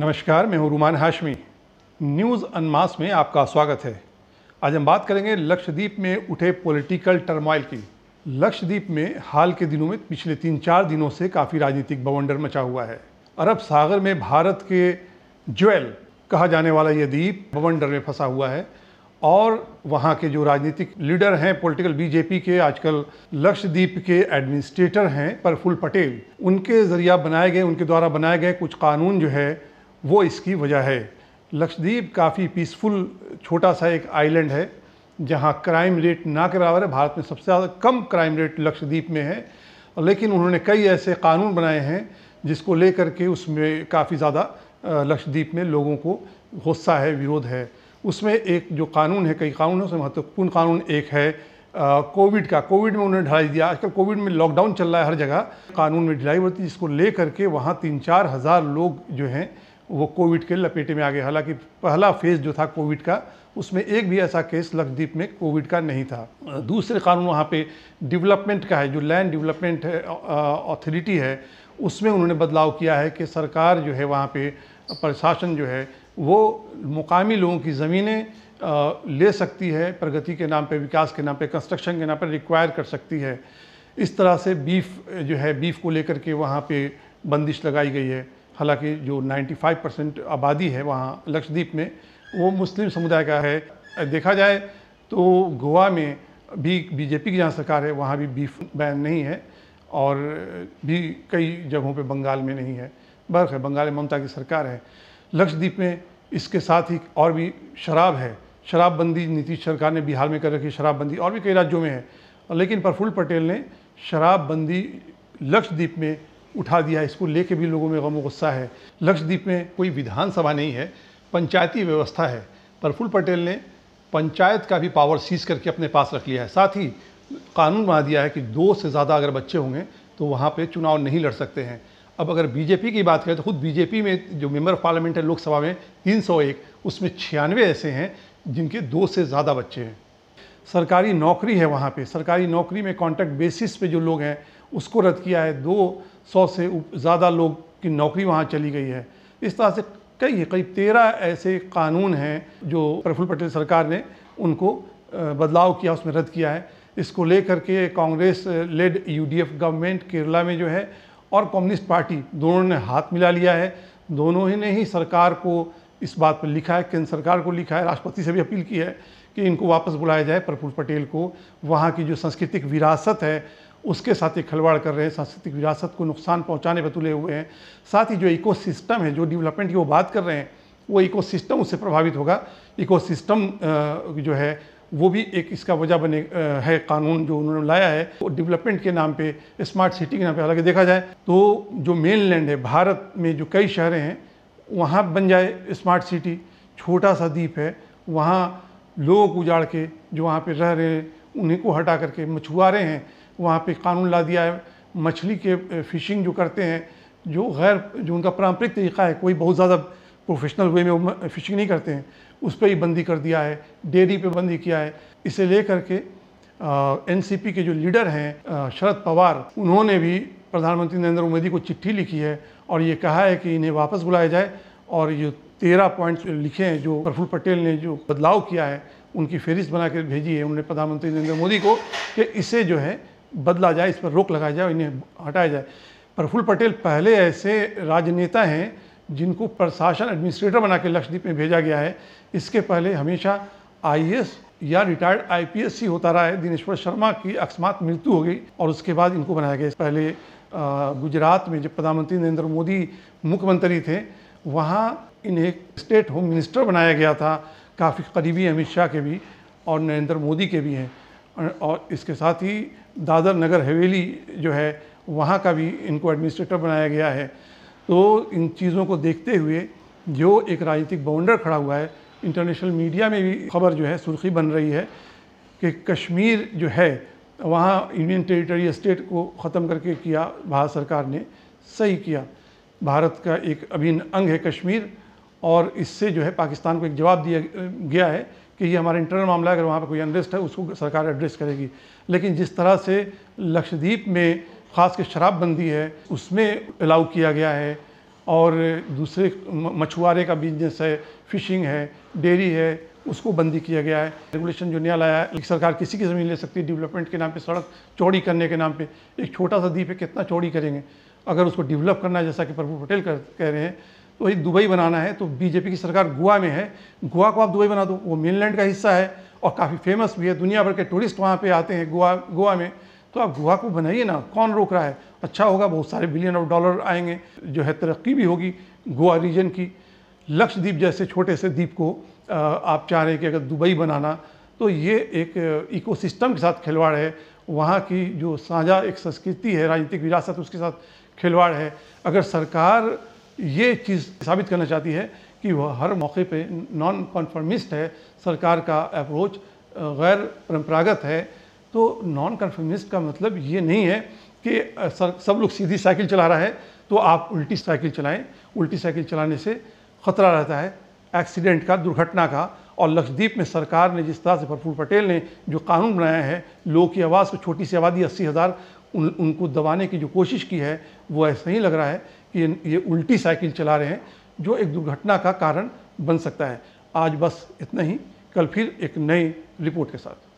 नमस्कार, मैं हूं रुमान हाशमी। न्यूज़ अनमास में आपका स्वागत है। आज हम बात करेंगे लक्षद्वीप में उठे पॉलिटिकल टर्मोइल की। लक्षद्वीप में हाल के दिनों में पिछले 3-4 दिनों से काफ़ी राजनीतिक बवंडर मचा हुआ है। अरब सागर में भारत के ज्वेल कहा जाने वाला ये द्वीप बवंडर में फंसा हुआ है और वहाँ के जो राजनीतिक लीडर हैं पॉलिटिकल बीजेपी के, आजकल लक्षद्वीप के एडमिनिस्ट्रेटर हैं प्रफुल्ल पटेल, उनके द्वारा बनाए गए कुछ कानून जो है वो इसकी वजह है। लक्षद्वीप काफ़ी पीसफुल छोटा सा एक आइलैंड है जहाँ क्राइम रेट ना के बराबर है। भारत में सबसे ज़्यादा कम क्राइम रेट लक्षद्वीप में है, लेकिन उन्होंने कई ऐसे कानून बनाए हैं जिसको लेकर के उसमें काफ़ी ज़्यादा लक्षद्वीप में लोगों को गुस्सा है, विरोध है। उसमें एक जो कानून है, कई कानून है, उसमें महत्वपूर्ण कानून एक है कोविड का। कोविड में उन्होंने ढिलाई दिया। आजकल कोविड में लॉकडाउन चल रहा है हर जगह, कानून में ढिलाई होती है, जिसको ले करके वहाँ 3-4 हज़ार लोग जो हैं वो कोविड के लपेटे में आ गए। हालांकि पहला फेज़ जो था कोविड का, उसमें एक भी ऐसा केस लक्षद्वीप में कोविड का नहीं था। दूसरे कानून वहाँ पे डेवलपमेंट का है, जो लैंड डेवलपमेंट अथॉरिटी है, उसमें उन्होंने बदलाव किया है कि सरकार जो है वहाँ पे प्रशासन जो है वो मुकामी लोगों की ज़मीनें ले सकती है, प्रगति के नाम पे, विकास के नाम पे, कंस्ट्रक्शन के नाम पे रिक्वायर कर सकती है। इस तरह से बीफ को लेकर के वहाँ पे बंदिश लगाई गई है। हालांकि जो 95% आबादी है वहाँ लक्षद्वीप में वो मुस्लिम समुदाय का है। देखा जाए तो गोवा में भी बीजेपी की जहाँ सरकार है वहाँ भी बीफ बैन नहीं है, और भी कई जगहों पे बंगाल में नहीं है। बर्फ है, बंगाल में ममता की सरकार है। लक्षद्वीप में इसके साथ ही और भी शराब है, शराबबंदी नीतीश सरकार ने बिहार में कर रखी, शराबबंदी और भी कई राज्यों में है, लेकिन प्रफुल्ल पटेल ने शराबबंदी लक्षद्वीप में उठा दिया। इसको लेके भी लोगों में गम गुस्सा है। लक्षद्वीप में कोई विधानसभा नहीं है, पंचायती व्यवस्था है। प्रफुल्ल पटेल ने पंचायत का भी पावर सीज करके अपने पास रख लिया है। साथ ही कानून बना दिया है कि 2 से ज़्यादा अगर बच्चे होंगे तो वहाँ पे चुनाव नहीं लड़ सकते हैं। अब अगर बीजेपी की बात करें तो खुद बीजेपी में जो मेंबर ऑफ पार्लियामेंट है लोकसभा में 301, उसमें 96 ऐसे हैं जिनके 2 से ज़्यादा बच्चे हैं। सरकारी नौकरी है वहाँ पे, सरकारी नौकरी में कॉन्ट्रैक्ट बेसिस पे जो लोग हैं उसको रद्द किया है। 200 से ज़्यादा लोग की नौकरी वहाँ चली गई है। इस तरह से करीब 13 ऐसे कानून हैं जो प्रफुल्ल पटेल सरकार ने उनको बदलाव किया, उसमें रद्द किया है। इसको लेकर के Congress led UDF government Kerala में जो है और कम्युनिस्ट पार्टी दोनों ने हाथ मिला लिया है। दोनों ही ने ही सरकार को इस बात पर लिखा है, केंद्र सरकार को लिखा है, राष्ट्रपति से भी अपील की है कि इनको वापस बुलाया जाए। प्रफुल्ल पटेल को वहाँ की जो सांस्कृतिक विरासत है उसके साथ एक खिलवाड़ कर रहे हैं, सांस्कृतिक विरासत को नुकसान पहुँचाने पर तुले हुए हैं। साथ ही जो इकोसिस्टम है, जो डेवलपमेंट की वो बात कर रहे हैं, वो इकोसिस्टम उससे प्रभावित होगा। इकोसिस्टम जो है वो भी एक इसका वजह बने है कानून जो उन्होंने लाया है, वो डेवलपमेंट के नाम पे, स्मार्ट सिटी के नाम पे। हालांकि देखा जाए तो जो मेनलैंड है, भारत में जो कई शहरें हैं वहाँ बन जाए स्मार्ट सिटी। छोटा सा द्वीप है, वहाँ लोगों को उजाड़ के जो वहाँ पे रह रहे हैं उन्हीं को हटा करके मछुआरे हैं वहाँ पे कानून ला दिया है। मछली के फिशिंग जो करते हैं, जो उनका पारंपरिक तरीका है, कोई बहुत ज़्यादा प्रोफेशनल वे में फिशिंग नहीं करते हैं, उस पर ही बंदी कर दिया है। डेयरी पे बंदी किया है। इसे लेकर के एनसीपी के जो लीडर हैं शरद पवार, उन्होंने भी प्रधानमंत्री नरेंद्र मोदी को चिट्ठी लिखी है और ये कहा है कि इन्हें वापस बुलाया जाए। और ये 13 पॉइंट्स लिखे हैं जो प्रफुल्ल पटेल ने जो बदलाव किया है उनकी फहरिस्त बना कर भेजी है उन्होंने प्रधानमंत्री नरेंद्र मोदी को कि इसे जो है बदला जाए, इस पर रोक लगाया जाए, इन्हें हटाया जाए। प्रफुल्ल पटेल पहले ऐसे राजनेता हैं जिनको प्रशासन एडमिनिस्ट्रेटर बना के लक्षद्वीप में भेजा गया है। इसके पहले हमेशा आईएएस या रिटायर्ड आईपीएस ही होता रहा है। दिनेश्वर शर्मा की अकस्मात मृत्यु हो गई और उसके बाद इनको बनाया गया। पहले गुजरात में जब प्रधानमंत्री नरेंद्र मोदी मुख्यमंत्री थे, वहाँ इन्हें स्टेट होम मिनिस्टर बनाया गया था। काफ़ी करीबी अमित शाह के भी और नरेंद्र मोदी के भी हैं। और इसके साथ ही दादर नगर हवेली जो है वहाँ का भी इनको एडमिनिस्ट्रेटर बनाया गया है। तो इन चीज़ों को देखते हुए जो एक राजनीतिक बाउंडर खड़ा हुआ है, इंटरनेशनल मीडिया में भी खबर जो है सुर्खी बन रही है कि कश्मीर जो है वहाँ इंडियन टेरिटरी स्टेट को ख़त्म करके किया भारत सरकार ने, सही किया। भारत का एक अभिन्न अंग है कश्मीर, और इससे जो है पाकिस्तान को एक जवाब दिया गया है कि ये हमारा इंटरनल मामला है, अगर वहाँ पर कोई अनरेस्ट है उसको सरकार एड्रेस करेगी। लेकिन जिस तरह से लक्षद्वीप में ख़ास कर शराबबंदी है उसमें अलाउ किया गया है और दूसरे मछुआरे का बिजनेस है, फिशिंग है, डेयरी है, उसको बंदी किया गया है। रेगुलेशन जो नया लाया है, सरकार किसी की ज़मीन ले सकती है डेवलपमेंट के नाम पे, सड़क चौड़ी करने के नाम पे। एक छोटा सा द्वीप है, कितना चौड़ी करेंगे? अगर उसको डेवलप करना है, जैसा कि प्रफुल्ल पटेल कह रहे हैं, तो वही दुबई बनाना है, तो बीजेपी की सरकार गोवा में है, गोवा को आप दुबई बना दो, वो मेनलैंड का हिस्सा है और काफ़ी फेमस भी है, दुनिया भर के टूरिस्ट वहाँ पे आते हैं गोवा में, तो आप गोवा को बनाइए ना, कौन रोक रहा है? अच्छा होगा, बहुत सारे बिलियन ऑफ डॉलर आएंगे, जो है तरक्की भी होगी गोवा रीजन की। लक्षद्वीप जैसे छोटे से द्वीप को आप चाह रहे हैं कि अगर दुबई बनाना, तो ये एक इकोसिस्टम के साथ खिलवाड़ है, वहाँ की जो साझा एक संस्कृति है, राजनीतिक विरासत, उसके साथ खिलवाड़ है। अगर सरकार ये चीज़ साबित करना चाहती है कि वह हर मौके पे नॉन कन्फर्मिस्ट है, सरकार का अप्रोच गैर परंपरागत है, तो नॉन कन्फर्मिस्ट का मतलब ये नहीं है कि सब लोग सीधी साइकिल चला रहा है तो आप उल्टी साइकिल चलाएं। उल्टी साइकिल चलाने से ख़तरा रहता है एक्सीडेंट का, दुर्घटना का। और लक्षद्वीप में सरकार ने जिस तरह से प्रफुल्ल पटेल ने जो कानून बनाया है, लोगों की आवाज़ को, छोटी सी आबादी 80,000, उनको दबाने की जो कोशिश की है, वो ऐसा ही लग रहा है कि ये उल्टी साइकिल चला रहे हैं, जो एक दुर्घटना का कारण बन सकता है। आज बस इतना ही, कल फिर एक नई रिपोर्ट के साथ।